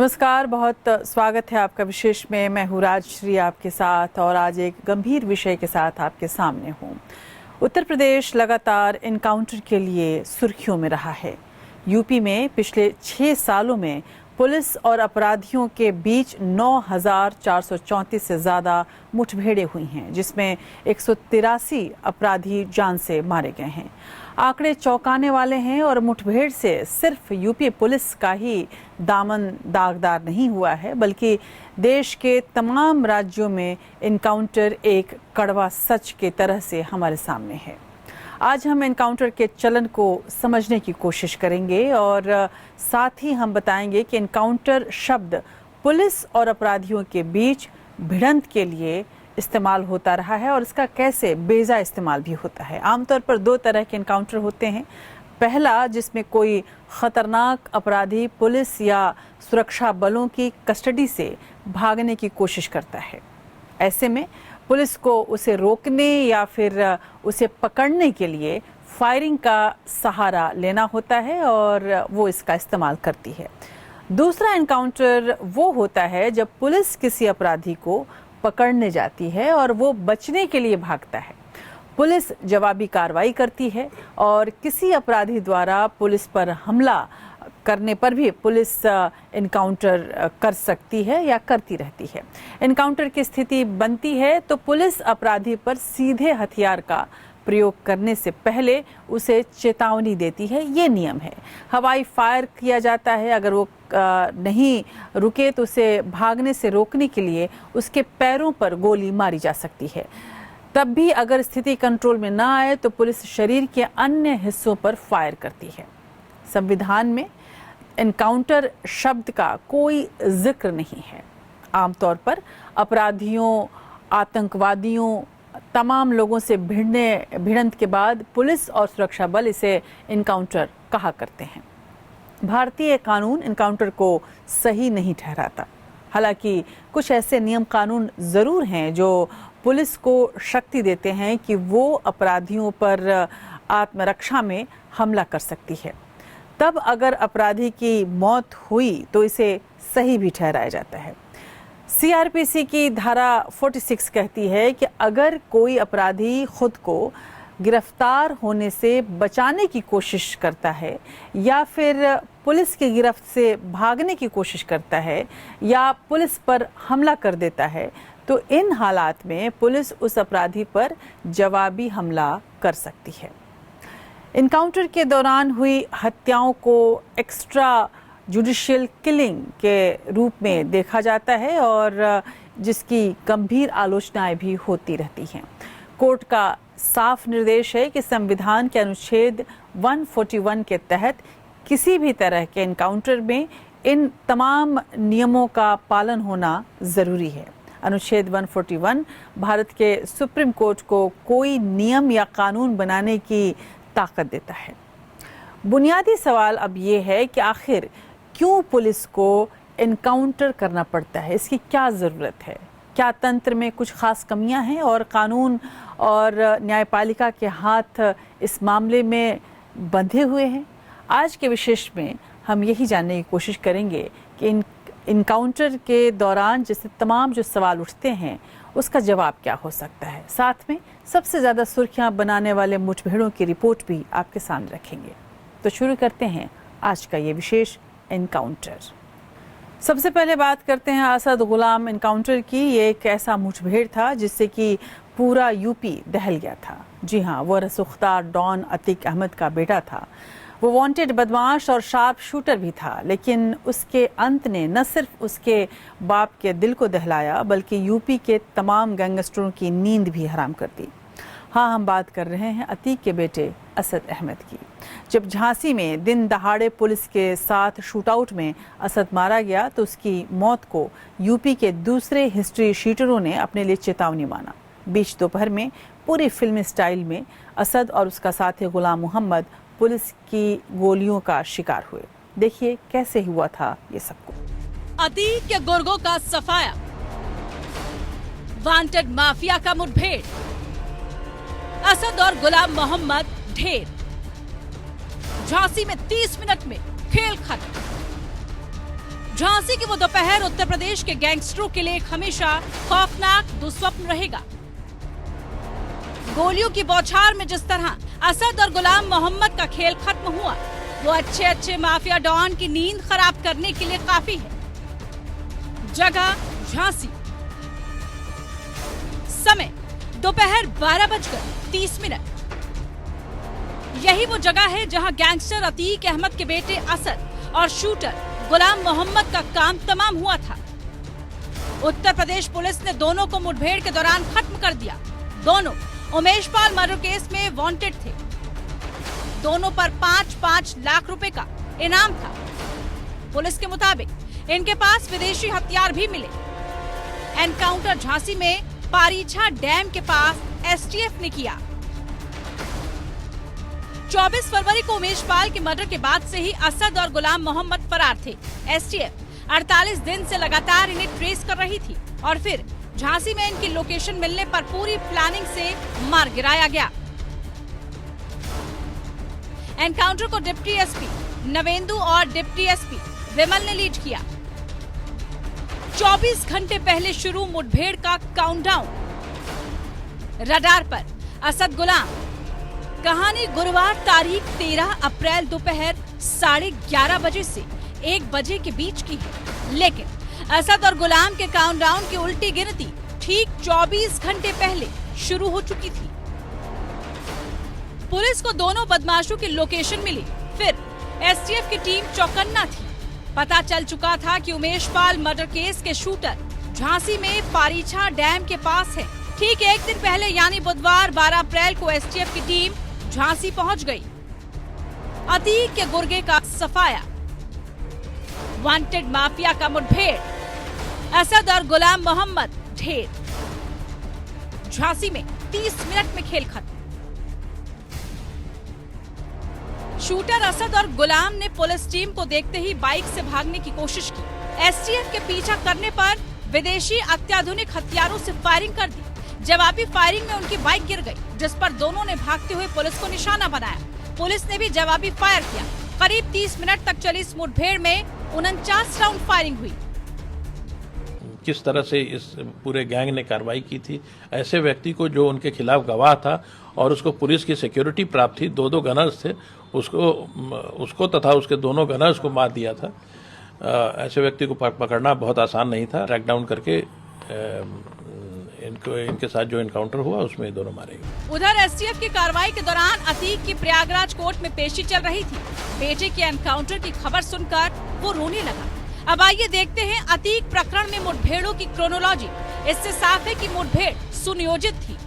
नमस्कार, बहुत स्वागत है आपका विशेष में। मैं हूँ राजश्री आपके साथ और आज एक गंभीर विषय के साथ आपके सामने हूँ। उत्तर प्रदेश लगातार एनकाउंटर के लिए सुर्खियों में रहा है। यूपी में पिछले 6 सालों में पुलिस और अपराधियों के बीच 9,434 से ज़्यादा मुठभेड़ें हुई हैं, जिसमें 183 अपराधी जान से मारे गए हैं। आंकड़े चौंकाने वाले हैं और मुठभेड़ से सिर्फ यूपी पुलिस का ही दामन दागदार नहीं हुआ है, बल्कि देश के तमाम राज्यों में एनकाउंटर एक कड़वा सच के तरह से हमारे सामने है। आज हम एनकाउंटर के चलन को समझने की कोशिश करेंगे और साथ ही हम बताएंगे कि एनकाउंटर शब्द पुलिस और अपराधियों के बीच भिड़ंत के लिए इस्तेमाल होता रहा है और इसका कैसे बेजा इस्तेमाल भी होता है। आमतौर पर 2 तरह के एनकाउंटर होते हैं। पहला, जिसमें कोई खतरनाक अपराधी पुलिस या सुरक्षा बलों की कस्टडी से भागने की कोशिश करता है। ऐसे में पुलिस को उसे रोकने या फिर उसे पकड़ने के लिए फायरिंग का सहारा लेना होता है और वो इसका इस्तेमाल करती है। दूसरा एनकाउंटर वो होता है जब पुलिस किसी अपराधी को पकड़ने जाती है और वो बचने के लिए भागता है। पुलिस जवाबी कार्रवाई करती है और किसी अपराधी द्वारा पुलिस पर हमला करने पर भी पुलिस एनकाउंटर कर सकती है या करती रहती है। एनकाउंटर की स्थिति बनती है तो पुलिस अपराधी पर सीधे हथियार का प्रयोग करने से पहले उसे चेतावनी देती है। ये नियम है। हवाई फायर किया जाता है। अगर वो नहीं रुके तो उसे भागने से रोकने के लिए उसके पैरों पर गोली मारी जा सकती है। तब भी अगर स्थिति कंट्रोल में ना आए तो पुलिस शरीर के अन्य हिस्सों पर फायर करती है। संविधान में एनकाउंटर शब्द का कोई जिक्र नहीं है। आमतौर पर अपराधियों, आतंकवादियों, तमाम लोगों से भिड़ंत के बाद पुलिस और सुरक्षा बल इसे एनकाउंटर कहा करते हैं। भारतीय कानून एनकाउंटर को सही नहीं ठहराता। हालांकि कुछ ऐसे नियम कानून ज़रूर हैं जो पुलिस को शक्ति देते हैं कि वो अपराधियों पर आत्मरक्षा में हमला कर सकती है। तब अगर अपराधी की मौत हुई तो इसे सही भी ठहराया जाता है। सीआरपीसी की धारा 46 कहती है कि अगर कोई अपराधी खुद को गिरफ्तार होने से बचाने की कोशिश करता है या फिर पुलिस की गिरफ्त से भागने की कोशिश करता है या पुलिस पर हमला कर देता है तो इन हालात में पुलिस उस अपराधी पर जवाबी हमला कर सकती है। एनकाउंटर के दौरान हुई हत्याओं को एक्स्ट्रा जुडिशियल किलिंग के रूप में देखा जाता है और जिसकी गंभीर आलोचनाएं भी होती रहती हैं। कोर्ट का साफ निर्देश है कि संविधान के अनुच्छेद 141 के तहत किसी भी तरह के एनकाउंटर में इन तमाम नियमों का पालन होना ज़रूरी है। अनुच्छेद 141 भारत के सुप्रीम कोर्ट को कोई नियम या कानून बनाने की ताकत देता है। बुनियादी सवाल अब ये है कि आखिर क्यों पुलिस को एनकाउंटर करना पड़ता है? इसकी क्या ज़रूरत है? क्या तंत्र में कुछ खास कमियां हैं और कानून और न्यायपालिका के हाथ इस मामले में बंधे हुए हैं? आज के विशेष में हम यही जानने की कोशिश करेंगे कि एनकाउंटर के दौरान जैसे तमाम जो सवाल उठते हैं उसका जवाब क्या हो सकता है। साथ में सबसे ज़्यादा सुर्खियां बनाने वाले मुठभेड़ों की रिपोर्ट भी आपके सामने रखेंगे। तो शुरू करते हैं आज का ये विशेष एनकाउंटर। सबसे पहले बात करते हैं असद गुलाम एनकाउंटर की। ये एक ऐसा मुठभेड़ था जिससे कि पूरा यूपी दहल गया था। जी हाँ, वो रसूख्तार डॉन अतीक अहमद का बेटा था। वो वांटेड बदमाश और शार्प शूटर भी था, लेकिन उसके अंत ने न सिर्फ उसके बाप के दिल को दहलाया बल्कि यूपी के तमाम गैंगस्टरों की नींद भी हराम कर दी। हाँ, हम बात कर रहे हैं अतीक के बेटे असद अहमद की। जब झांसी में दिन दहाड़े पुलिस के साथ शूटआउट में असद मारा गया तो उसकी मौत को यूपी के दूसरे हिस्ट्री शीटरों ने अपने लिए चेतावनी माना। बीच दोपहर में पूरी फिल्मी स्टाइल में असद और उसका साथी गुलाम मोहम्मद पुलिस की गोलियों का शिकार हुए। देखिए कैसे हुआ था ये सब कुछ। अतीक के गुर्गों का सफाया, वांटेड माफिया का मुठभेड़, असद और गुलाम मोहम्मद ढेर। झांसी में 30 मिनट में खेल खत्म। झांसी की वो दोपहर उत्तर प्रदेश के गैंगस्टरों के लिए एक हमेशा खौफनाक दुस्वप्न रहेगा। गोलियों की बौछार में जिस तरह असद और गुलाम मोहम्मद का खेल खत्म हुआ, वो अच्छे माफिया डॉन की नींद खराब करने के लिए काफी है। जगह झांसी, समय दोपहर 12:30। यही वो जगह है जहां गैंगस्टर अतीक अहमद के बेटे असद और शूटर गुलाम मोहम्मद का काम तमाम हुआ था। उत्तर प्रदेश पुलिस ने दोनों को मुठभेड़ के दौरान खत्म कर दिया। दोनों उमेश पाल मर्डर केस में वांटेड थे। दोनों पर 5-5 लाख रुपए का इनाम था। पुलिस के मुताबिक इनके पास विदेशी हथियार भी मिले। एनकाउंटर झांसी में पारीछा डैम के पास एसटीएफ ने किया। 24 फरवरी को उमेश पाल के मर्डर के बाद से ही असद और गुलाम मोहम्मद फरार थे। एसटीएफ 48 दिन से लगातार इन्हें ट्रेस कर रही थी और फिर झांसी में इनकी लोकेशन मिलने पर पूरी प्लानिंग से मार गिराया गया। एनकाउंटर को डिप्टी एसपी नवेंदु और डिप्टी एसपी विमल ने लीड किया। 24 घंटे पहले शुरू मुठभेड़ का काउंटडाउन। रडार पर असद गुलाम। कहानी गुरुवार तारीख 13 अप्रैल दोपहर 11:30 बजे से 1 बजे के बीच की है, लेकिन असद और गुलाम के काउंटडाउन की उल्टी गिनती ठीक 24 घंटे पहले शुरू हो चुकी थी। पुलिस को दोनों बदमाशों की लोकेशन मिली, फिर एसटीएफ की टीम चौकन्ना थी। पता चल चुका था कि उमेश पाल मर्डर केस के शूटर झांसी में पारीछा डैम के पास है। ठीक एक दिन पहले यानी बुधवार 12 अप्रैल को एसटीएफ की टीम झांसी पहुंच गई। अतीक के गुर्गे का सफाया। वांटेड माफिया का मुठभेड़। असद और गुलाम मोहम्मद ढेर। झांसी में 30 मिनट में खेल खत्म। शूटर असद और गुलाम ने पुलिस टीम को देखते ही बाइक से भागने की कोशिश की। एसटीएफ के पीछा करने पर विदेशी अत्याधुनिक हथियारों से फायरिंग कर दी। जवाबी फायरिंग में उनकी बाइक गिर गई, जिस पर दोनों ने भागते हुए पुलिस को निशाना बनाया। पुलिस ने भी जवाबी फायर किया। करीब 30 मिनट तक चली इस मुठभेड़ में 49 राउंड फायरिंग हुई। किस तरह से इस पूरे गैंग ने कार्रवाई की थी, ऐसे व्यक्ति को जो उनके खिलाफ गवाह था और उसको पुलिस की सिक्योरिटी प्राप्त थी, 2 गनर्स थे, उसको तथा उसके दोनों गनर्स को मार दिया था। ऐसे व्यक्ति को पकड़ना बहुत आसान नहीं था। ट्रैक डाउन करके इनके साथ जो एनकाउंटर हुआ उसमें दोनों मारे गए। उधर एसटीएफ की कार्रवाई के दौरान अतीक की प्रयागराज कोर्ट में पेशी चल रही थी। बेटे के एनकाउंटर की खबर सुनकर वो रोने लगा। अब आइए देखते हैं अतीक प्रकरण में मुठभेड़ों की क्रोनोलॉजी। इससे साफ है कि मुठभेड़ सुनियोजित थी।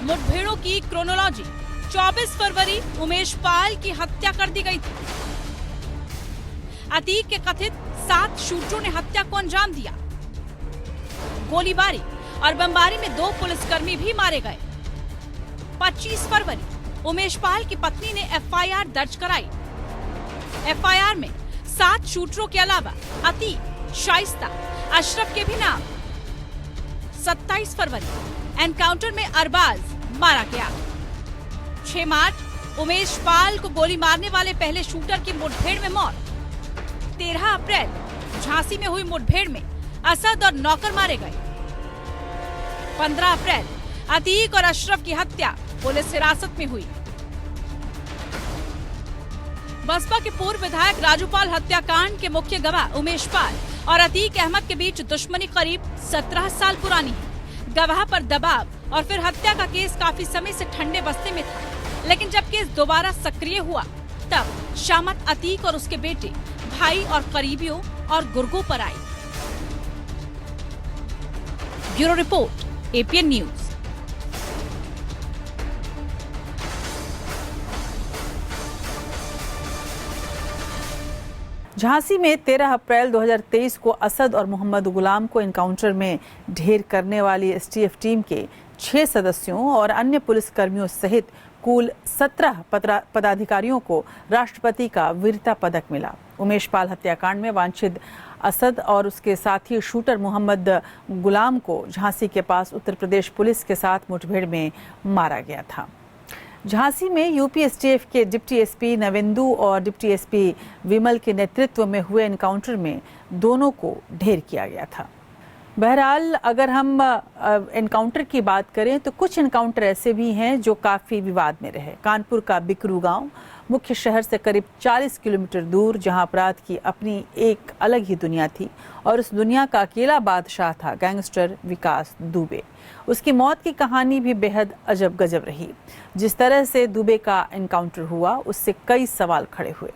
मुठभेड़ों की क्रोनोलॉजी। 24 फरवरी उमेश पाल की हत्या कर दी गई थी। अतीक के कथित 7 शूटरों ने हत्या को अंजाम दिया। गोलीबारी और बमबारी में 2 पुलिसकर्मी भी मारे गए। 25 फरवरी उमेश पाल की पत्नी ने एफआईआर दर्ज कराई। एफआईआर में 7 शूटरों के अलावा अतीक, शाइस्ता, अशरफ के भी नाम। 27 फरवरी एनकाउंटर में अरबाज मारा गया। 6 मार्च उमेश पाल को गोली मारने वाले पहले शूटर की मुठभेड़ में मौत। 13 अप्रैल झांसी में हुई मुठभेड़ में असद और नौकर मारे गए। 15 अप्रैल अतीक और अशरफ की हत्या पुलिस हिरासत में हुई। बसपा के पूर्व विधायक राजूपाल हत्याकांड के मुख्य गवाह उमेश पाल और अतीक अहमद के बीच दुश्मनी करीब 17 साल पुरानी है। गवाह पर दबाव और फिर हत्या का केस काफी समय से ठंडे बस्ते में था, लेकिन जब केस दोबारा सक्रिय हुआ तब शामत अतीक और उसके बेटे, भाई और करीबियों और गुर्गों पर आई। Bureau report, APN news. Jhansi में 13 अप्रैल 2023 को असद और मोहम्मद गुलाम को एनकाउंटर में ढेर करने वाली एसटीएफ टीम के 6 सदस्यों और अन्य पुलिसकर्मियों सहित कुल 17 पदाधिकारियों को राष्ट्रपति का वीरता पदक मिला। उमेश पाल हत्याकांड में वांछित असद और उसके साथी शूटर मोहम्मद गुलाम को झांसी के पास उत्तर प्रदेश पुलिस के साथ मुठभेड़ में मारा गया था। झांसी में यूपी एसटीएफ के डिप्टी एसपी नवेंदु और डिप्टी एसपी विमल के नेतृत्व में हुए एनकाउंटर में दोनों को ढेर किया गया था। बहरहाल अगर हम एनकाउंटर की बात करें तो कुछ एनकाउंटर ऐसे भी हैं जो काफ़ी विवाद में रहे। कानपुर का बिकरू गांव मुख्य शहर से करीब 40 किलोमीटर दूर, जहां अपराध की अपनी एक अलग ही दुनिया थी और उस दुनिया का अकेला बादशाह था गैंगस्टर विकास दुबे। उसकी मौत की कहानी भी बेहद अजब गजब रही। जिस तरह से दुबे का एनकाउंटर हुआ उससे कई सवाल खड़े हुए।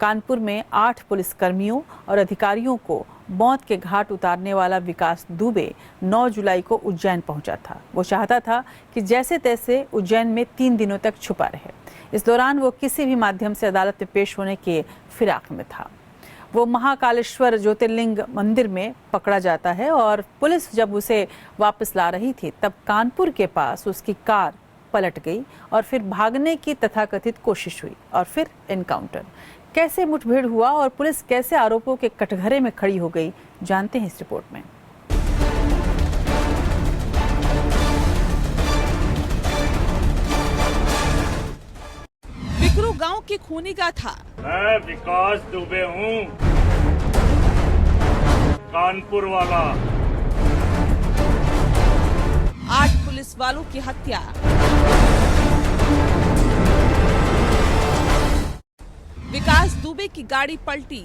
कानपुर में 8 पुलिसकर्मियों और अधिकारियों को मौत के घाट उतारने वाला विकास दुबे 9 जुलाई को उज्जैन पहुंचा था। वो चाहता था कि जैसे तैसे उज्जैन में 3 दिनों तक छुपा रहे। इस दौरान वो किसी भी माध्यम से अदालत में पेश होने के फिराक में था। वो महाकालेश्वर ज्योतिर्लिंग मंदिर में पकड़ा जाता है और पुलिस जब उसे वापस ला रही थी तब कानपुर के पास उसकी कार पलट गई और फिर भागने की तथाकथित कोशिश हुई और फिर एनकाउंटर। कैसे मुठभेड़ हुआ और पुलिस कैसे आरोपों के कटघरे में खड़ी हो गई, जानते हैं इस रिपोर्ट में। बिकरू गांव की खूनी गाथा। मैं विकास दुबे हूँ, कानपुर वाला। 8 पुलिस वालों की हत्या। विकास दुबे की गाड़ी पलटी।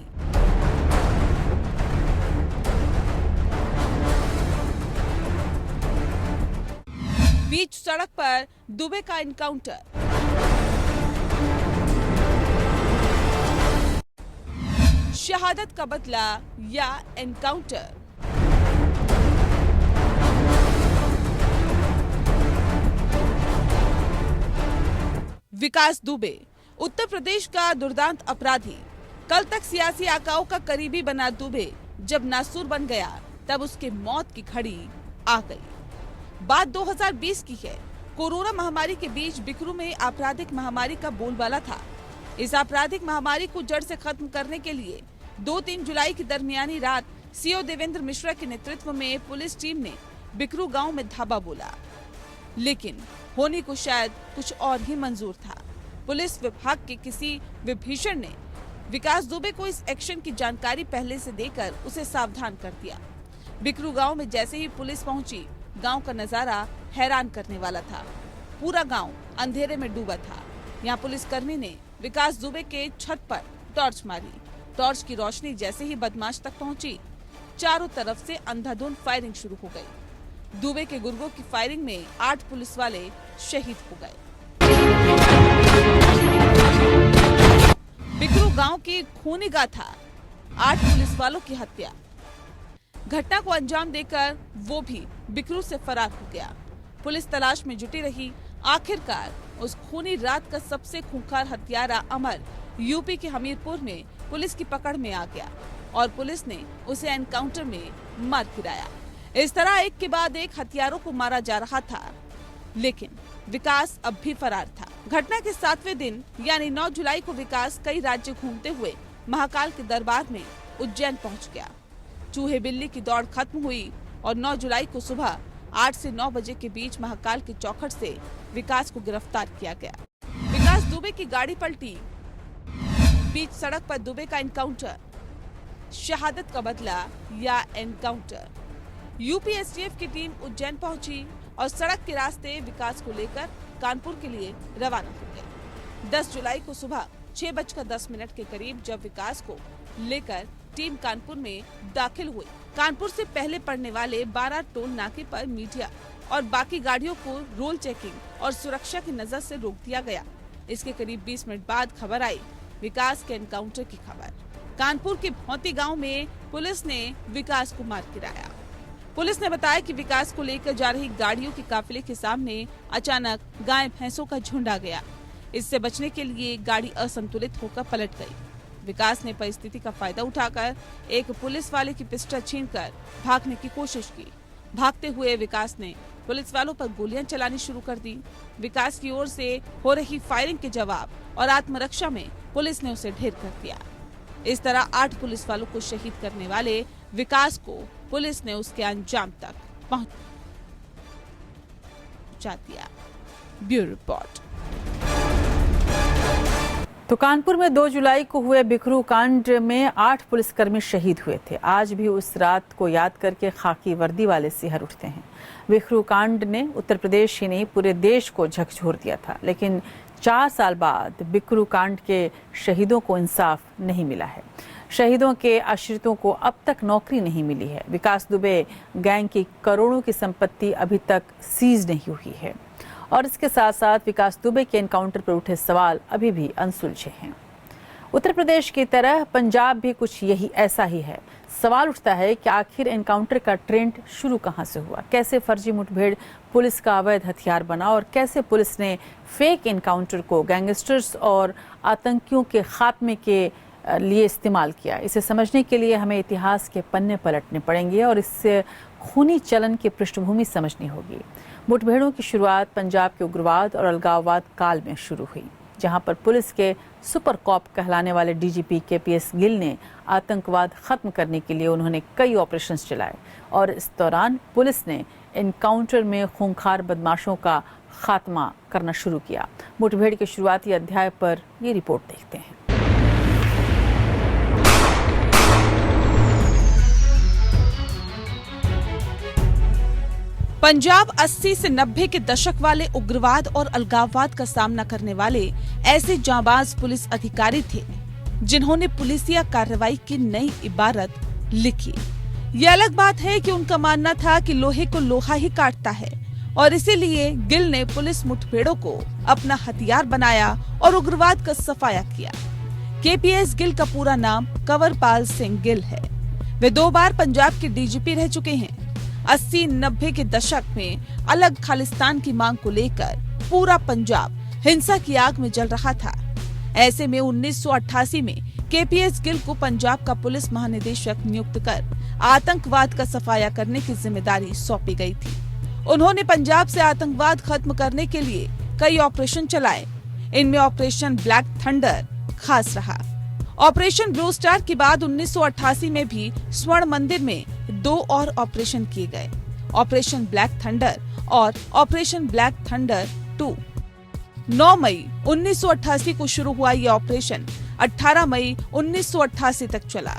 बीच सड़क पर दुबे का एनकाउंटर। शहादत का बदला या एनकाउंटर। विकास दुबे उत्तर प्रदेश का दुर्दांत अपराधी। कल तक सियासी आकाओं का करीबी बना दुबे जब नासूर बन गया तब उसके मौत की घड़ी आ गई। बात 2020 की है। कोरोना महामारी के बीच बिकरू में आपराधिक महामारी का बोलबाला था। इस आपराधिक महामारी को जड़ से खत्म करने के लिए 2-3 जुलाई की दरमियानी रात सीओ देवेंद्र मिश्रा के नेतृत्व में पुलिस टीम ने बिकरू गांव में धावा बोला, लेकिन होने को शायद कुछ और ही मंजूर था। पुलिस विभाग के किसी विभीषण ने विकास दुबे को इस एक्शन की जानकारी पहले से देकर उसे सावधान कर दिया। बिकरू गांव में जैसे ही पुलिस पहुंची, गांव का नजारा हैरान करने वाला था। पूरा गांव अंधेरे में डूबा था। यहाँ पुलिसकर्मी ने विकास दुबे के छत पर टॉर्च मारी। टॉर्च की रोशनी जैसे ही बदमाश तक पहुंची, चारों तरफ से अंधाधुंध फायरिंग शुरू हो गई। दुबे के गुर्गों की फायरिंग में 8 पुलिस वाले शहीद हो गए। बिकरू गांव की खूनी गाथा, 8 पुलिस वालों की हत्या। घटना को अंजाम देकर वो भी बिकरू से फरार हो गया। पुलिस तलाश में जुटी रही। आखिरकार उस खूनी रात का सबसे खूंखार हत्यारा अमर यूपी के हमीरपुर में पुलिस की पकड़ में आ गया और पुलिस ने उसे एनकाउंटर में मार गिराया। इस तरह एक के बाद एक हथियारों को मारा जा रहा था, लेकिन विकास अब भी फरार था। घटना के 7वें दिन यानी 9 जुलाई को विकास कई राज्य घूमते हुए महाकाल के दरबार में उज्जैन पहुंच गया। चूहे बिल्ली की दौड़ खत्म हुई और 9 जुलाई को सुबह 8 से 9 बजे के बीच महाकाल के चौखट से विकास को गिरफ्तार किया गया। विकास दुबे की गाड़ी पलटी। बीच सड़क पर दुबे का एनकाउंटर। शहादत का बदला या एनकाउंटर। यूपी एसटीएफ की टीम उज्जैन पहुंची और सड़क के रास्ते विकास को लेकर कानपुर के लिए रवाना हो गई। 10 जुलाई को सुबह 6:10 के करीब जब विकास को लेकर टीम कानपुर में दाखिल हुई, कानपुर से पहले पड़ने वाले 12 टोल नाके पर मीडिया और बाकी गाड़ियों को रोल चेकिंग और सुरक्षा की नजर से रोक दिया गया। इसके करीब 20 मिनट बाद खबर आई विकास के एनकाउंटर की खबर। कानपुर के भौती गांव में पुलिस ने विकास को मार गिराया। पुलिस ने बताया कि विकास को लेकर जा रही गाड़ियों के काफिले के सामने अचानक गाय भैंसों का झुंड आ गया। इससे बचने के लिए गाड़ी असंतुलित होकर पलट गई। विकास ने परिस्थिति का फायदा उठाकर एक पुलिस वाले की पिस्टल छीनकर भागने की कोशिश की। भागते हुए विकास ने पुलिस वालों पर गोलियां चलानी शुरू कर दी। विकास की ओर से हो रही फायरिंग के जवाब और आत्मरक्षा में पुलिस ने उसे ढेर कर दिया। इस तरह 8 पुलिस वालों को शहीद करने वाले विकास को पुलिस ने उसके अंजाम तक पहुंचा दिया। Bureau report. तो कानपुर में 2 जुलाई को हुए बिकरू कांड में 8 पुलिसकर्मी शहीद हुए थे। आज भी उस रात को याद करके खाकी वर्दी वाले सिहर उठते हैं। बिकरू कांड ने उत्तर प्रदेश ही नहीं पूरे देश को झकझोर दिया था, लेकिन 4 साल बाद बिकरू कांड के शहीदों को इंसाफ नहीं मिला है। शहीदों के आश्रितों को अब तक नौकरी नहीं मिली है। विकास दुबे गैंग की करोड़ों की संपत्ति अभी तक सीज नहीं हुई है और इसके साथ साथ विकास दुबे के एनकाउंटर पर उठे सवाल अभी भी अनसुलझे हैं। उत्तर प्रदेश की तरह पंजाब भी कुछ यही ऐसा ही है। सवाल उठता है कि आखिर एनकाउंटर का ट्रेंड शुरू कहां से हुआ, कैसे फर्जी मुठभेड़ पुलिस का अवैध हथियार बना और कैसे पुलिस ने फेक एनकाउंटर को गैंगस्टर्स और आतंकियों के खात्मे के लिए इस्तेमाल किया। इसे समझने के लिए हमें इतिहास के पन्ने पलटने पड़ेंगे और इससे खूनी चलन की पृष्ठभूमि समझनी होगी। मुठभेड़ों की शुरुआत पंजाब के उग्रवाद और अलगाववाद काल में शुरू हुई, जहां पर पुलिस के सुपर कॉप कहलाने वाले डीजीपी केपीएस गिल ने आतंकवाद खत्म करने के लिए उन्होंने कई ऑपरेशंस चलाए और इस दौरान पुलिस ने एनकाउंटर में खूंखार बदमाशों का खात्मा करना शुरू किया। मुठभेड़ के शुरुआती अध्याय पर ये रिपोर्ट देखते हैं। पंजाब 80 से 90 के दशक वाले उग्रवाद और अलगाववाद का सामना करने वाले ऐसे जांबाज पुलिस अधिकारी थे जिन्होंने पुलिसिया कार्रवाई की नई इबारत लिखी। यह अलग बात है कि उनका मानना था कि लोहे को लोहा ही काटता है और इसीलिए गिल ने पुलिस मुठभेड़ों को अपना हथियार बनाया और उग्रवाद का सफाया किया। केपीएस गिल का पूरा नाम कंवरपाल सिंह गिल है। वे 2 बार पंजाब के डीजीपी रह चुके हैं। 80-90 के दशक में अलग खालिस्तान की मांग को लेकर पूरा पंजाब हिंसा की आग में जल रहा था। ऐसे में 1988 में केपीएस गिल को पंजाब का पुलिस महानिदेशक नियुक्त कर आतंकवाद का सफाया करने की जिम्मेदारी सौंपी गई थी। उन्होंने पंजाब से आतंकवाद खत्म करने के लिए कई ऑपरेशन चलाए। इनमें ऑपरेशन ब्लैक थंडर खास रहा। ऑपरेशन ब्लू स्टार के बाद 1988 में भी स्वर्ण मंदिर में 2 और ऑपरेशन किए गए, ऑपरेशन ब्लैक थंडर और ऑपरेशन ब्लैक थंडर 2। 9 मई 1988 को शुरू हुआ ये ऑपरेशन 18 मई 1988 तक चला।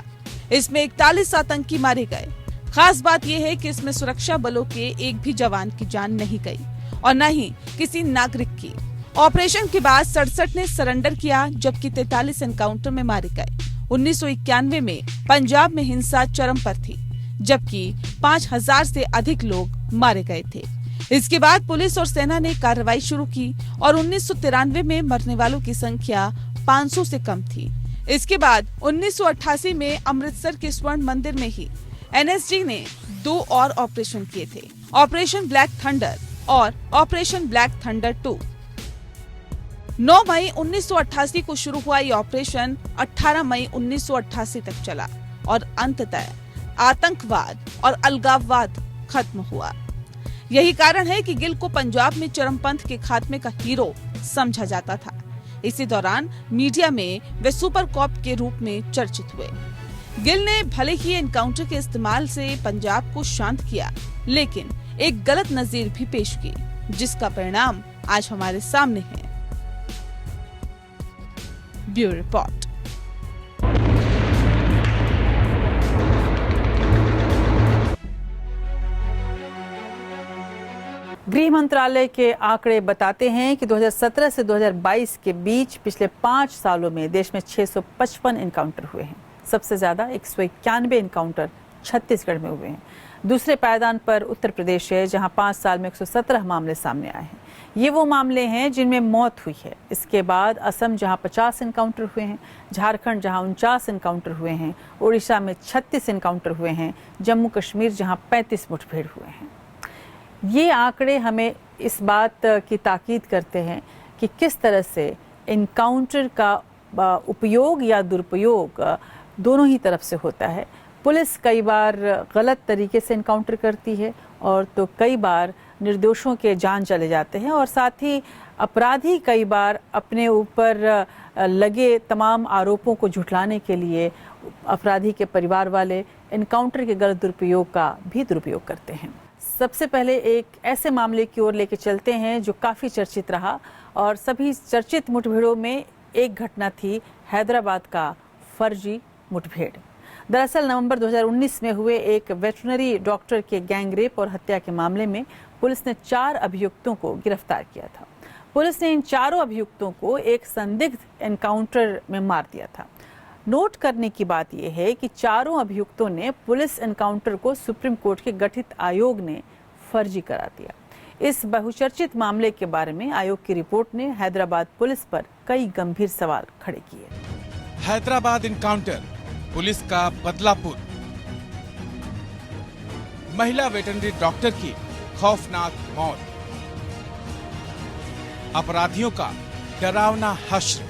इसमें 41 आतंकी मारे गए। खास बात यह है कि इसमें सुरक्षा बलों के एक भी जवान की जान नहीं गई और न ही किसी नागरिक की। ऑपरेशन के बाद 67 ने सरेंडर किया, जबकि 43 एनकाउंटर में मारे गए। 1991 में पंजाब में हिंसा चरम पर थी, जबकि 5000 से अधिक लोग मारे गए थे। इसके बाद पुलिस और सेना ने कार्रवाई शुरू की और 1993 में मरने वालों की संख्या 500 से कम थी। इसके बाद 1988 में अमृतसर के स्वर्ण मंदिर में ही एनएसजी ने 2 और ऑपरेशन किए थे, ऑपरेशन ब्लैक थंडर और ऑपरेशन ब्लैक थंडर 2। 9 मई 1988 को शुरू हुआ ये ऑपरेशन 18 मई 1988 तक चला और अंततः आतंकवाद और अलगाववाद खत्म हुआ। यही कारण है कि गिल को पंजाब में चरमपंथ के खात्मे का हीरो समझा जाता था। इसी दौरान मीडिया में वे सुपर कॉप के रूप में चर्चित हुए। गिल ने भले ही एनकाउंटर के इस्तेमाल से पंजाब को शांत किया, लेकिन एक गलत नजीर भी पेश की, जिसका परिणाम आज हमारे सामने है। Bureau report. गृह मंत्रालय के आंकड़े बताते हैं कि 2017 से 2022 के बीच पिछले 5 सालों में देश में 655 एनकाउंटर हुए हैं। सबसे ज्यादा 191 एनकाउंटर छत्तीसगढ़ में हुए हैं। दूसरे पायदान पर उत्तर प्रदेश है, जहां 5 साल में 117 मामले सामने आए हैं। ये वो मामले हैं जिनमें मौत हुई है। इसके बाद असम, जहां 50 एनकाउंटर हुए हैं, झारखंड जहां 49 एनकाउंटर हुए हैं, उड़ीसा में 36 एनकाउंटर हुए हैं, जम्मू कश्मीर जहां 35 मुठभेड़ हुए हैं। ये आंकड़े हमें इस बात की ताकीद करते हैं कि किस तरह से एनकाउंटर का उपयोग या दुरुपयोग दोनों ही तरफ से होता है। पुलिस कई बार गलत तरीके से एनकाउंटर करती है और तो कई बार निर्दोषों के जान चले जाते हैं और साथ ही अपराधी कई बार अपने ऊपर लगे तमाम आरोपों को झुठलाने के लिए अपराधी के परिवार वाले एनकाउंटर के गलत दुरुपयोग का भी दुरुपयोग करते हैं। सबसे पहले एक ऐसे मामले की ओर लेके चलते हैं जो काफ़ी चर्चित रहा और सभी चर्चित मुठभेड़ों में एक घटना थी हैदराबाद का फर्जी मुठभेड़। दरअसल नवंबर 2019 में हुए एक वेटरनरी डॉक्टर के गैंगरेप और हत्या के मामले में पुलिस ने 4 अभियुक्तों को गिरफ्तार किया था। पुलिस ने इन चारों अभियुक्तों को एक संदिग्ध एनकाउंटर में मार दिया था। नोट करने की बात यह है कि चारों अभियुक्तों ने पुलिस एनकाउंटर को सुप्रीम कोर्ट के गठित आयोग ने फर्जी करार दिया। इस बहुचर्चित मामले के बारे में आयोग की रिपोर्ट ने हैदराबाद पुलिस पर कई गंभीर सवाल खड़े किए। हैदराबाद एनकाउंटर, पुलिस का बदलापुर, महिला वेटरनरी डॉक्टर की खौफनाक मौत, अपराधियों का डरावना हश्र,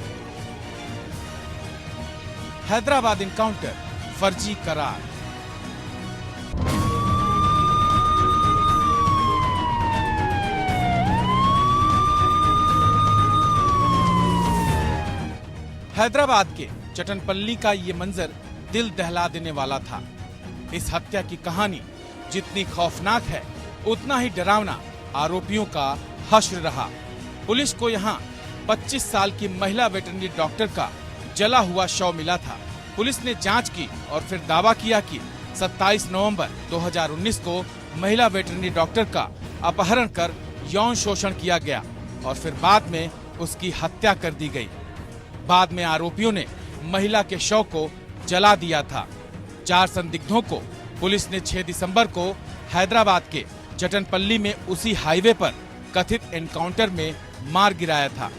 हैदराबाद एनकाउंटर, फर्जी करार। हैदराबाद के चटनपल्ली का ये मंजर दिल दहला देने वाला था। इस हत्या की कहानी जितनी खौफनाक है उतना ही डरावना आरोपियों का हश्र रहा। पुलिस को यहाँ 25 साल की महिला वेटरनरी डॉक्टर का जला हुआ शव मिला था। पुलिस ने जांच की और फिर दावा किया कि 27 नवंबर 2019 को महिला वेटरनरी डॉक्टर का अपहरण कर यौन शोषण किया गया और फिर बाद में उसकी हत्या कर दी गई। बाद में आरोपियों ने महिला के शव को जला दिया था। 4 संदिग्धों को पुलिस ने 6 दिसंबर को हैदराबाद के चटनपल्ली में उसी हाईवे पर कथित एनकाउंटर में मार गिराया था।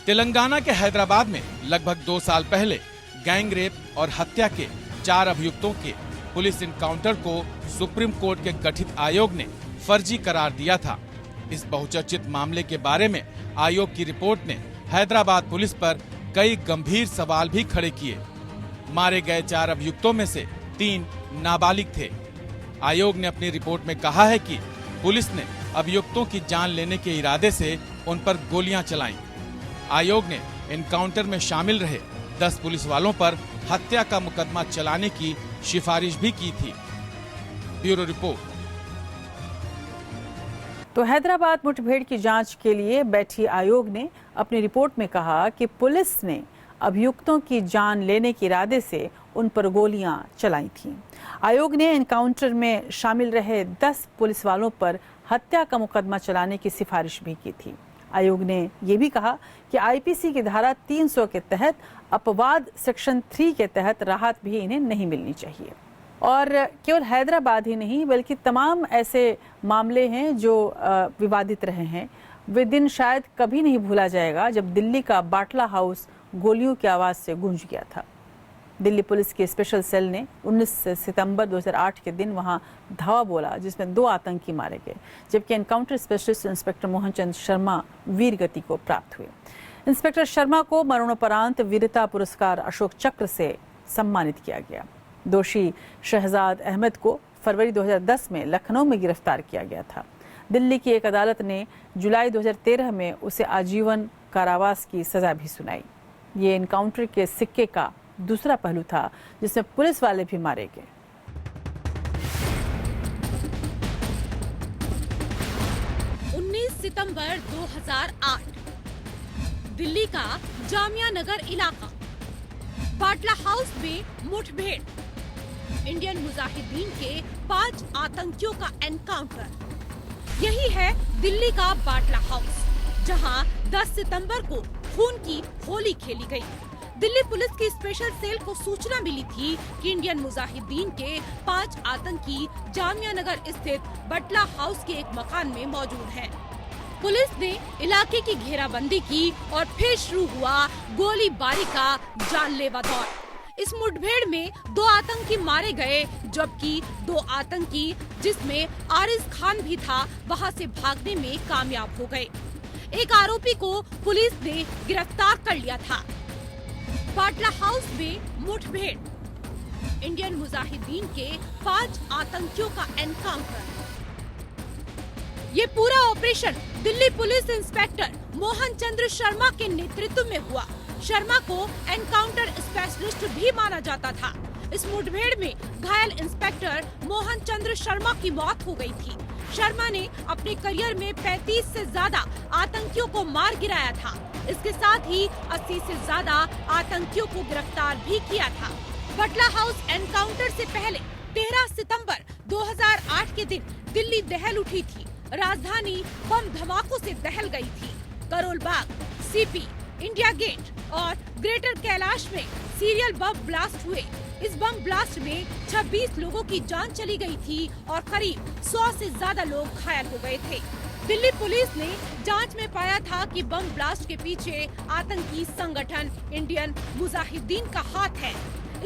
तेलंगाना के हैदराबाद में लगभग 2 साल पहले गैंगरेप और हत्या के 4 अभियुक्तों के पुलिस एनकाउंटर को सुप्रीम कोर्ट के गठित आयोग ने फर्जी करार दिया था। इस बहुचर्चित मामले के बारे में आयोग की रिपोर्ट ने हैदराबाद पुलिस पर कई गंभीर सवाल भी खड़े किए। मारे गए 4 अभियुक्तों में से 3 नाबालिग थे। आयोग ने अपनी रिपोर्ट में कहा है कि पुलिस ने अभियुक्तों की जान लेने के इरादे से उन पर गोलियां चलाईं। आयोग ने एनकाउंटर में शामिल रहे 10 पुलिस वालों पर हत्या का मुकदमा चलाने की सिफारिश भी की थी। Bureau report. तो हैदराबाद मुठभेड़ की जांच के लिए बैठी आयोग ने अपनी रिपोर्ट में कहा कि पुलिस ने अभियुक्तों की जान लेने के इरादे से उन पर गोलियां चलाई थीं। आयोग ने एनकाउंटर में शामिल रहे 10 पुलिस वालों पर हत्या का मुकदमा चलाने की सिफारिश भी की थी। आयोग ने यह भी कहा कि आईपीसी की धारा 300 के तहत अपवाद सेक्शन 3 के तहत राहत भी इन्हें नहीं मिलनी चाहिए। और केवल हैदराबाद ही नहीं बल्कि तमाम ऐसे मामले हैं जो विवादित रहे हैं। वे दिन शायद कभी नहीं भूला जाएगा जब दिल्ली का बाटला हाउस गोलियों की आवाज़ से गूंज गया था। दिल्ली पुलिस की स्पेशल सेल ने 19 सितंबर 2008 के दिन वहां धावा बोला जिसमें 2 आतंकी मारे गए, जबकि encounter specialist inspector Mohan Chandra Sharma वीर गति को प्राप्त हुए। इंस्पेक्टर शर्मा को मरणोपरांत वीरता पुरस्कार अशोक चक्र से सम्मानित किया गया। दोषी शहजाद अहमद को फरवरी 2010 में लखनऊ में गिरफ्तार किया गया था। दिल्ली की एक अदालत ने जुलाई 2013 में उसे आजीवन कारावास की सजा भी सुनाई। ये एनकाउंटर के सिक्के का दूसरा पहलू था जिसमें पुलिस वाले भी मारे गए। सितंबर 2008 दिल्ली का जामिया नगर इलाका, बाटला हाउस में मुठभेड़, इंडियन मुजाहिदीन के 5 आतंकियों का एनकाउंटर। यही है दिल्ली का बाटला हाउस, जहां 10 सितंबर को खून की होली खेली गई। दिल्ली पुलिस की स्पेशल सेल को सूचना मिली थी कि इंडियन मुजाहिदीन के 5 आतंकी जामिया नगर स्थित बाटला हाउस के एक मकान में मौजूद हैं। पुलिस ने इलाके की घेराबंदी की और फिर शुरू हुआ गोलीबारी का जानलेवा दौर। इस मुठभेड़ में 2 आतंकी मारे गए, जबकि 2 आतंकी जिसमें आरिज खान भी था वहां से भागने में कामयाब हो गए। एक आरोपी को पुलिस ने गिरफ्तार कर लिया था। बाटला हाउस में मुठभेड़, इंडियन मुजाहिदीन के 5 आतंकियों का एनकाउंटर। ये पूरा operation Delhi police inspector Mohan Chandra Sharma के नेतृत्व में हुआ। शर्मा को एनकाउंटर स्पेशलिस्ट भी माना जाता था। इस मुठभेड़ में घायल इंस्पेक्टर मोहन चंद्र शर्मा की मौत हो गई थी। शर्मा ने अपने करियर में 35 से ज्यादा आतंकियों को मार गिराया था। इसके साथ ही 80 से ज्यादा आतंकियों को गिरफ्तार भी किया था। बटला हाउस एनकाउंटर से पहले 13 सितंबर 2008 के दिन दिल्ली दहल उठी थी। राजधानी बम धमाकों से दहल गई थी। Karol Bagh, CP, India gate और ग्रेटर कैलाश में सीरियल बम ब्लास्ट हुए। इस बम ब्लास्ट में 26 लोगों की जान चली गई थी और करीब 100 से ज्यादा लोग घायल हो गए थे। दिल्ली पुलिस ने जांच में पाया था कि बम ब्लास्ट के पीछे आतंकी संगठन इंडियन मुजाहिदीन का हाथ है।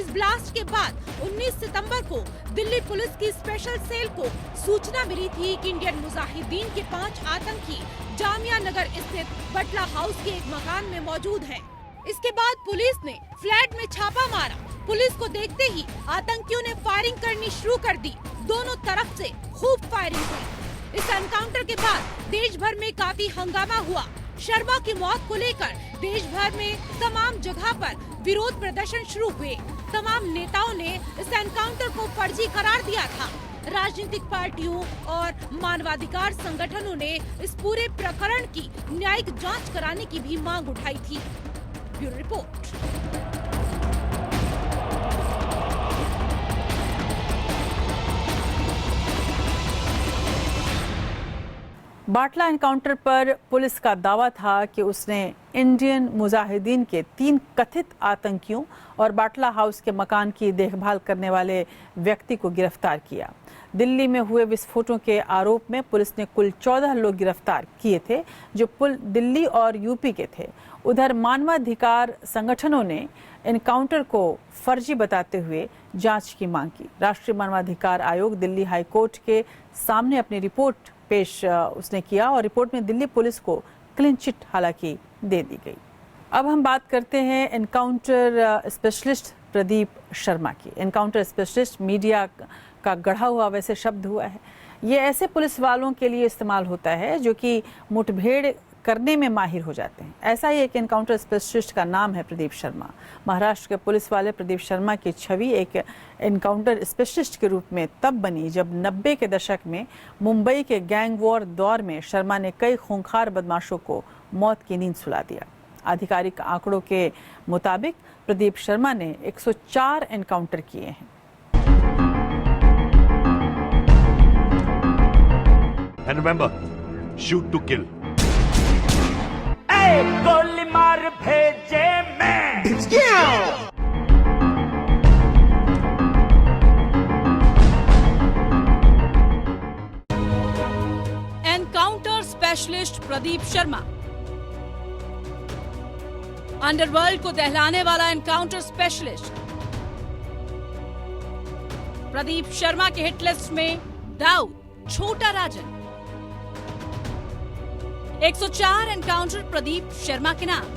इस ब्लास्ट के बाद 19 सितंबर को दिल्ली पुलिस की स्पेशल सेल को सूचना मिली थी कि इंडियन मुजाहिदीन के 5 आतंकी जामिया नगर स्थित बटला हाउस के एक मकान में मौजूद हैं। इसके बाद पुलिस ने फ्लैट में छापा मारा। पुलिस को देखते ही आतंकियों ने फायरिंग करनी शुरू कर दी। दोनों तरफ से खूब फायरिंग हुई। इस एनकाउंटर के बाद देश भर में काफी हंगामा हुआ। शर्मा की मौत को लेकर देश भर में तमाम जगह पर विरोध प्रदर्शन शुरू हुए। तमाम नेताओं ने इस एनकाउंटर को फर्जी करार दिया था। राजनीतिक पार्टियों और मानवाधिकार संगठनों ने इस पूरे प्रकरण की न्यायिक जांच कराने की भी मांग उठाई थी। Bureau report. बाटला एनकाउंटर पर पुलिस का दावा था कि उसने इंडियन मुजाहिदीन के 3 कथित आतंकियों और बाटला हाउस के मकान की देखभाल करने वाले व्यक्ति को गिरफ्तार किया। दिल्ली में हुए विस्फोटों के आरोप में पुलिस ने कुल 14 लोग गिरफ्तार किए थे, जो दिल्ली और यूपी के थे। उधर मानवाधिकार संगठनों ने एनकाउंटर को फर्जी बताते हुए जांच की मांग की। राष्ट्रीय मानवाधिकार आयोग दिल्ली हाई कोर्ट के सामने अपनी रिपोर्ट पेश उसने किया और रिपोर्ट में दिल्ली पुलिस को क्लीन चिट हालांकि दे दी गई। अब हम बात करते हैं एनकाउंटर स्पेशलिस्ट प्रदीप शर्मा की। एनकाउंटर स्पेशलिस्ट मीडिया का गढ़ा हुआ वैसे शब्द हुआ है। ये ऐसे पुलिस वालों के लिए इस्तेमाल होता है जो कि मुठभेड़ करने में माहिर हो जाते हैं। ऐसा ही एक एनकाउंटर स्पेशलिस्ट का नाम है प्रदीप शर्मा। महाराष्ट्र के पुलिस वाले प्रदीप शर्मा की छवि एक एनकाउंटर स्पेशलिस्ट के रूप में तब बनी जब 90 के दशक में मुंबई के गैंग वॉर दौर में शर्मा ने कई खूंखार बदमाशों को मौत की नींद सुला दिया। आधिकारिक आंकड़ों के मुताबिक प्रदीप शर्मा ने 104 एनकाउंटर किए हैं। And remember, shoot to kill. गोली मार भेजे मैं। Encounter specialist Pradeep Sharma, underworld को दहलाने वाला एनकाउंटर स्पेशलिस्ट प्रदीप शर्मा के हिट लिस्ट में दाऊद, छोटा राजन। 104 एनकाउंटर प्रदीप शर्मा के नाम।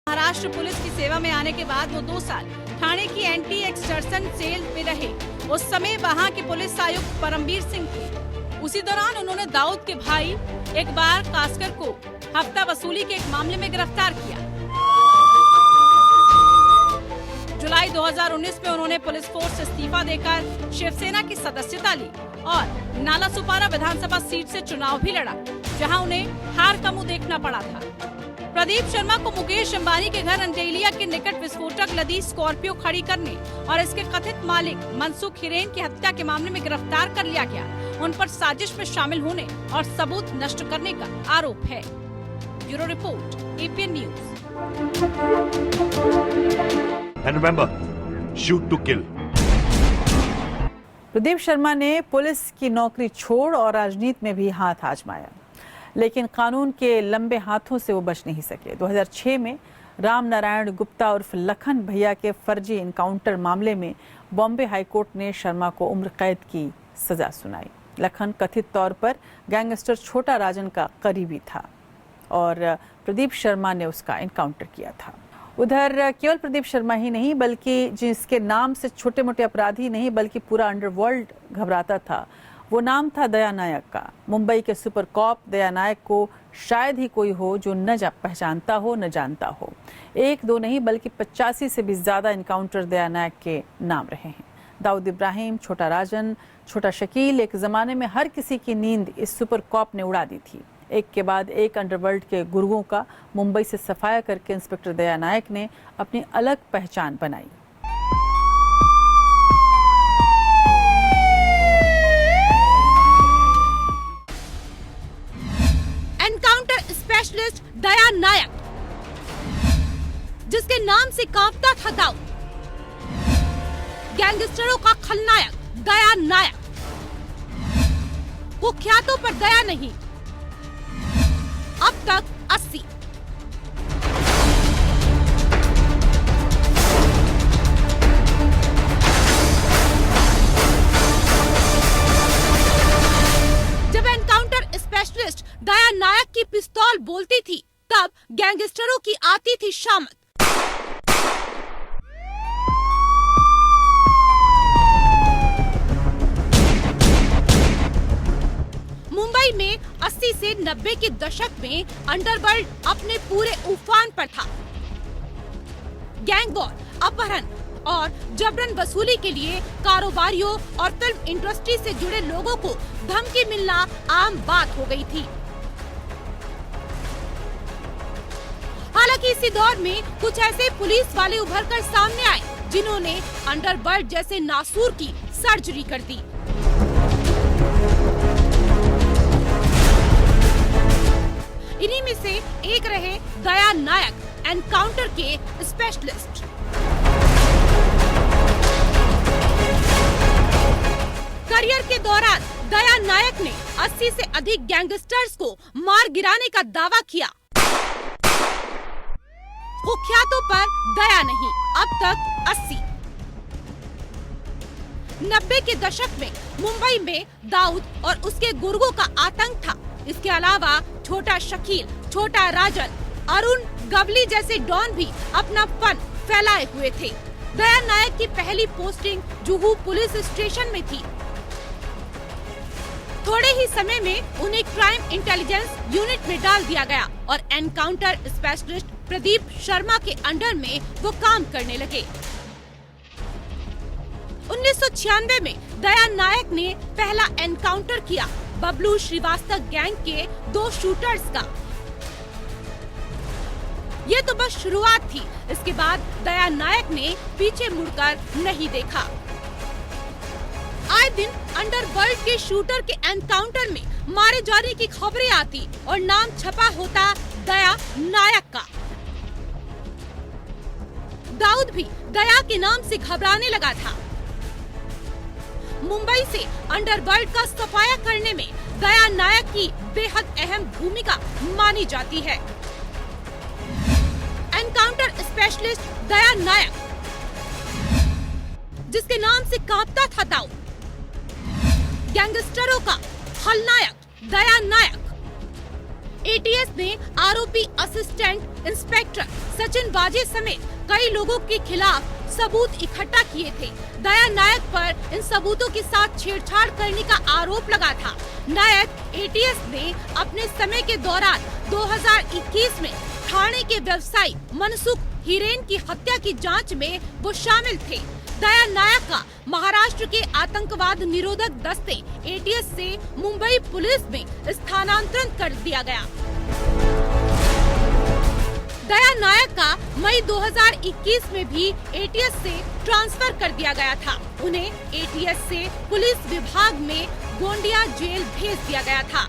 महाराष्ट्र पुलिस की सेवा में आने के बाद वो 2 साल थाने की एंटी एक्सटर्सन सेल में रहे। उस समय वहां के पुलिस आयुक्त परमवीर सिंह थे। उसी दौरान उन्होंने दाऊद के भाई इकबाल कासकर को हफ्ता वसूली के एक मामले में गिरफ्तार किया। जुलाई 2019 में उन्होंने पुलिस फोर्स से इस्तीफा देकर शिवसेना की सदस्यता ली और नालासोपारा विधानसभा सीट से चुनाव भी लड़ा, जहां उन्हें हार का मुंह देखना पड़ा था। प्रदीप शर्मा को मुकेश अंबानी के घर अंटेलिया के निकट विस्फोटक लदी स्कॉर्पियो खड़ी करने और इसके कथित मालिक मनसुख हिरेन की हत्या के मामले में गिरफ्तार कर लिया गया। उन पर साजिश में शामिल होने और सबूत नष्ट करने का आरोप है। Bureau report, APN news. And remember, shoot to kill. Pradeep Sharma ने पुलिस की नौकरी छोड़ और राजनीति में भी हाथ आजमाया, लेकिन कानून के लंबे हाथों से वो बच नहीं सके। 2006 में राम नारायण गुप्ता उर्फ लखन भैया के फर्जी इनकाउंटर मामले में बॉम्बे हाईकोर्ट ने शर्मा को उम्र कैद की सजा सुनाई। लखन कथित तौर पर गैंगस्टर छोटा राजन का करीबी था और प्रदीप शर्मा ने उसका इनकाउंटर किया था। उधर केवल प्रदीप शर्मा ही नहीं, बल्कि जिसके नाम से छोटे मोटे अपराधी नहीं बल्कि पूरा अंडरवर्ल्ड घबराता था, वो नाम था दया नायक का। मुंबई के सुपर कॉप दया नायक को शायद ही कोई हो जो न पहचानता हो न जानता हो। 1-2 नहीं बल्कि 85 से भी ज्यादा इनकाउंटर दया नायक के नाम रहे हैं। दाऊद इब्राहिम, छोटा राजन, छोटा शकील, एक जमाने में हर किसी की नींद इस सुपर कॉप ने उड़ा दी थी। एक के बाद एक अंडरवर्ल्ड के गुर्गों का मुंबई से सफाया करके इंस्पेक्टर दया नायक ने अपनी अलग पहचान बनाई। एनकाउंटर स्पेशलिस्ट दया नायक, जिसके नाम से कांपता था दाऊद, गैंगस्टरों का खलनायक दया नायक, कुख्यातों पर दया नहीं, अब तक 80। जब एनकाउंटर स्पेशलिस्ट दया नायक की पिस्तौल बोलती थी, तब गैंगस्टरों की आती थी शामत। मुंबई में 80 से 90 के दशक में अंडरवर्ल्ड अपने पूरे उफान पर था। गैंग वॉर, अपहरण और जबरन वसूली के लिए कारोबारियों और फिल्म इंडस्ट्री से जुड़े लोगों को धमकी मिलना आम बात हो गई थी। हालांकि इसी दौर में कुछ ऐसे पुलिस वाले उभरकर सामने आए जिन्होंने अंडरवर्ल्ड जैसे नासूर की सर्जरी कर दी। इन्हीं में से एक रहे दया नायक, एनकाउंटर के स्पेशलिस्ट। करियर के दौरान दया नायक ने 80 से अधिक गैंगस्टर्स को मार गिराने का दावा किया। कुख्यातों पर दया नहीं, अब तक 80। 90 के दशक में मुंबई में दाऊद और उसके गुर्गों का आतंक था। इसके अलावा छोटा शकील, छोटा राजन, अरुण गवली जैसे डॉन भी अपना फन फैलाए हुए थे। दया नायक की पहली पोस्टिंग जुहू पुलिस स्टेशन में थी। थोड़े ही समय में उन्हें क्राइम इंटेलिजेंस यूनिट में डाल दिया गया और एनकाउंटर स्पेशलिस्ट प्रदीप शर्मा के अंडर में वो काम करने लगे। 1996 में दया नायक ने पहला एनकाउंटर किया बबलू श्रीवास्तव गैंग के 2 शूटर्स का। ये तो बस शुरुआत थी। इसके बाद दया नायक ने पीछे मुड़कर नहीं देखा। आए दिन अंडरवर्ल्ड के शूटर के एनकाउंटर में मारे जाने की खबरें आती और नाम छपा होता दया नायक का। दाऊद भी दया के नाम से घबराने लगा था। मुंबई से अंडरवर्ल्ड का सफाया करने में दया नायक की बेहद अहम भूमिका मानी जाती है। एनकाउंटर स्पेशलिस्ट दया नायक, जिसके नाम से कांपता था दाऊद, गैंगस्टरों का खलनायक दया नायक, एटीएस ने आरोपी असिस्टेंट इंस्पेक्टर सचिन बाजे समेत कई लोगों के खिलाफ सबूत इकट्ठा किए थे। दया नायक पर इन सबूतों के साथ छेड़छाड़ करने का आरोप लगा था। नायक एटीएस ने अपने समय के दौरान 2021 में ठाणे के व्यवसायी मनसुख हिरेन की हत्या की जांच में वो शामिल थे। दया नायक का महाराष्ट्र के आतंकवाद निरोधक दस्ते एटीएस से मुंबई पुलिस में स्थानांतरण कर दिया गया। दया नायक का मई 2021 में भी एटीएस से ट्रांसफर कर दिया गया था। उन्हें एटीएस से पुलिस विभाग में गोंडिया जेल भेज दिया गया था।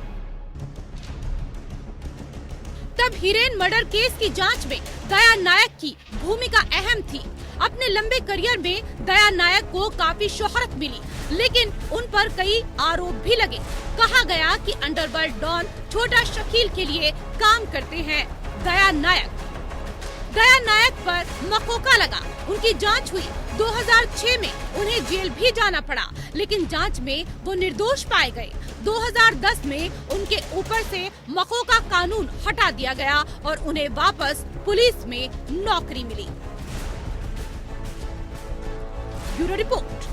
तब हिरेन मर्डर केस की जांच में दया नायक की भूमिका अहम थी। अपने लंबे करियर में दया नायक को काफी शोहरत मिली, लेकिन उन पर कई आरोप भी लगे। कहा गया कि अंडरवर्ल्ड डॉन छोटा शकील के लिए काम करते हैं। दया नायक पर मकोका लगा। उनकी जांच हुई। 2006 में उन्हें जेल भी जाना पड़ा, लेकिन जांच में वो निर्दोष पाए गए। 2010 में उनके ऊपर से मकोका कानून हटा दिया गया और उन्हें वापस पुलिस में नौकरी मिली। Bureau report.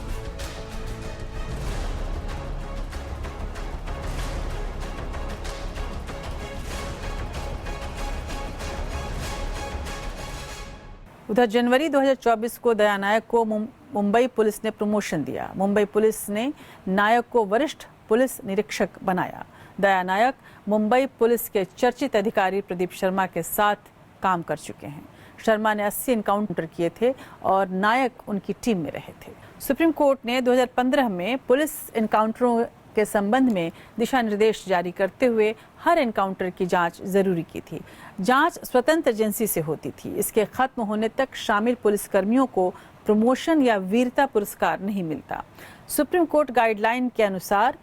उधर जनवरी 2024 को दया नायक को मुंबई पुलिस ने प्रमोशन दिया। मुंबई पुलिस ने नायक को वरिष्ठ पुलिस निरीक्षक बनाया। दया नायक मुंबई पुलिस के चर्चित अधिकारी प्रदीप शर्मा के साथ काम कर चुके हैं। शर्मा ने 80 एनकाउंटर किए थे और नायक उनकी टीम में रहे थे। सुप्रीम कोर्ट ने 2015 में पुलिस एनकाउंटरों के संबंध में दिशा निर्देश जारी करते हुए हर एनकाउंटर की जांच जरूरी की थी। जांच स्वतंत्र एजेंसी से होती थी। इसके खत्म होने तक शामिल पुलिसकर्मियों को प्रमोशन या वीरता पुरस्कार नहीं मिलता। सुप्रीम कोर्ट गाइडलाइन के अनुसार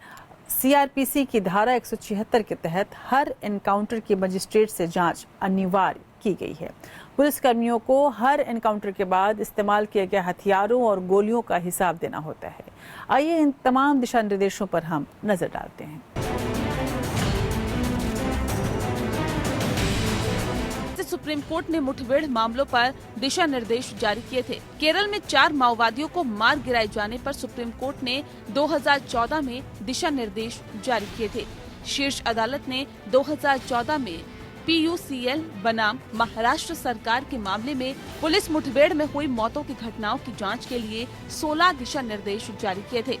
सीआरपीसी की धारा 176 के तहत हर एनकाउंटर की मजिस्ट्रेट से जांच अनिवार्य की गई है। पुलिसकर्मियों को हर एनकाउंटर के बाद इस्तेमाल किए गए हथियारों और गोलियों का हिसाब देना होता है। आइए इन तमाम दिशा निर्देशों पर हम नजर डालते हैं। सुप्रीम कोर्ट ने मुठभेड़ मामलों पर दिशा निर्देश जारी किए थे। केरल में 4 माओवादियों को मार गिराए जाने पर सुप्रीम कोर्ट ने 2014 में दिशा निर्देश जारी किए थे। शीर्ष अदालत ने 2014 में PUCL बनाम महाराष्ट्र सरकार के मामले में पुलिस मुठभेड़ में हुई मौतों की घटनाओं की जांच के लिए 16 दिशा निर्देश जारी किए थे।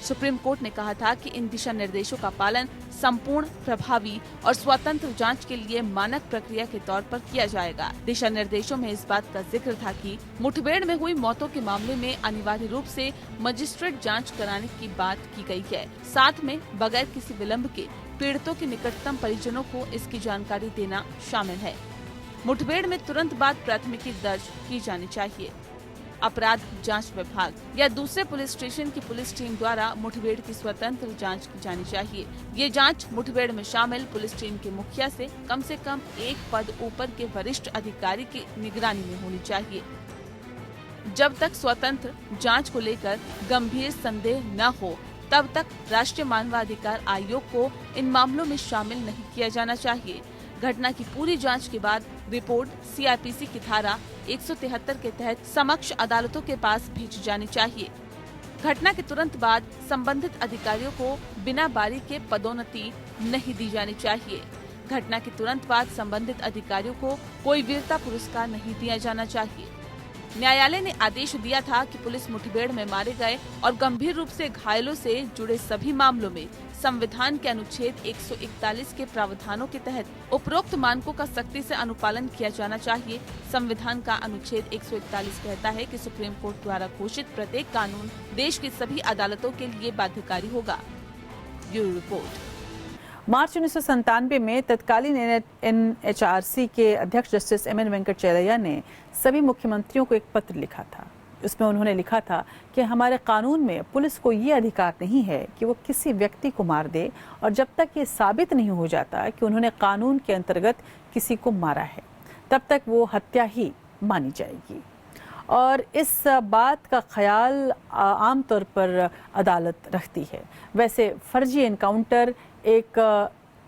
सुप्रीम कोर्ट ने कहा था कि इन दिशा निर्देशों का पालन संपूर्ण, प्रभावी और स्वतंत्र जांच के लिए मानक प्रक्रिया के तौर पर किया जाएगा। दिशा निर्देशों में इस बात का जिक्र था कि मुठभेड़ में हुई मौतों के मामले में अनिवार्य रूप से मजिस्ट्रेट जांच कराने की बात की गई है। साथ में बगैर किसी विलंब के पीड़ितों के निकटतम परिजनों को इसकी जानकारी देना शामिल है। मुठभेड़ में तुरंत बाद प्राथमिकी दर्ज की जानी चाहिए। अपराध जांच विभाग या दूसरे पुलिस स्टेशन की पुलिस टीम द्वारा मुठभेड़ की स्वतंत्र जांच की जानी चाहिए। ये जांच मुठभेड़ में शामिल पुलिस टीम के मुखिया से कम एक पद ऊपर के वरिष्ठ अधिकारी की निगरानी में होनी चाहिए। जब तक स्वतंत्र जांच को लेकर गंभीर संदेह न हो, तब तक राष्ट्रीय मानवाधिकार आयोग को इन मामलों में शामिल नहीं किया जाना चाहिए। घटना की पूरी जांच के बाद रिपोर्ट सीआरपीसी की धारा 173 के तहत समक्ष अदालतों के पास भेजी जानी चाहिए। घटना के तुरंत बाद संबंधित अधिकारियों को बिना बारी के पदोन्नति नहीं दी जानी चाहिए। घटना के तुरंत बाद संबंधित अधिकारियों को कोई वीरता पुरस्कार नहीं दिया जाना चाहिए। न्यायालय ने आदेश दिया था कि पुलिस मुठभेड़ में मारे गए और गंभीर रूप से घायलों से जुड़े सभी मामलों में संविधान के अनुच्छेद 141 के प्रावधानों के तहत उपरोक्त मानकों का सख्ती से अनुपालन किया जाना चाहिए। संविधान का अनुच्छेद 141 कहता है कि सुप्रीम कोर्ट द्वारा घोषित प्रत्येक कानून देश की सभी अदालतों के लिए बाध्यकारी होगा। Bureau report. मार्च 1997 में तत्कालीन NHRC के अध्यक्ष जस्टिस MN वेंकटचलैया ने सभी मुख्यमंत्रियों को एक पत्र लिखा था। उसमें उन्होंने लिखा था कि हमारे कानून में पुलिस को ये अधिकार नहीं है कि वो किसी व्यक्ति को मार दे, और जब तक ये साबित नहीं हो जाता कि उन्होंने कानून के अंतर्गत किसी को मारा है, तब तक वो हत्या ही मानी जाएगी। और इस बात का ख्याल आमतौर पर अदालत रखती है। वैसे फर्जी एनकाउंटर एक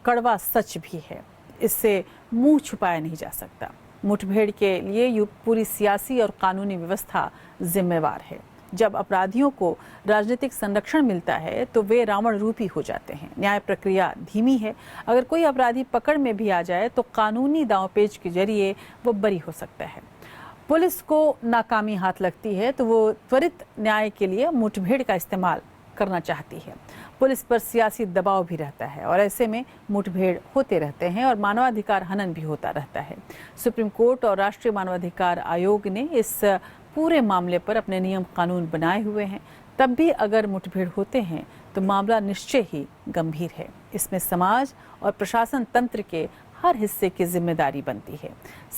कड़वा सच भी है। इससे मुंह छुपाया नहीं जा सकता। मुठभेड़ के लिए पूरी सियासी और कानूनी व्यवस्था जिम्मेवार है। जब अपराधियों को राजनीतिक संरक्षण मिलता है तो वे रावण रूपी हो जाते हैं। न्याय प्रक्रिया धीमी है। अगर कोई अपराधी पकड़ में भी आ जाए तो कानूनी दांवपेच के जरिए वो बरी हो सकता है। पुलिस को नाकामी हाथ लगती है तो वो त्वरित न्याय के लिए मुठभेड़ का इस्तेमाल करना चाहती है। पुलिस पर सियासी दबाव भी रहता है और ऐसे में मुठभेड़ होते रहते हैं और मानवाधिकार हनन भी होता रहता है। सुप्रीम कोर्ट और राष्ट्रीय मानवाधिकार आयोग ने इस पूरे मामले पर अपने नियम कानून बनाए हुए हैं। तब भी अगर मुठभेड़ होते हैं तो मामला निश्चय ही गंभीर है। इसमें समाज और प्रशासन तंत्र के हर हिस्से की जिम्मेदारी बनती है।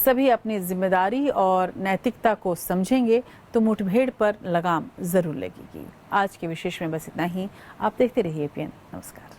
सभी अपनी जिम्मेदारी और नैतिकता को समझेंगे तो मुठभेड़ पर लगाम जरूर लगेगी। आज के विशेष में बस इतना ही। आप देखते रहिए APN। नमस्कार।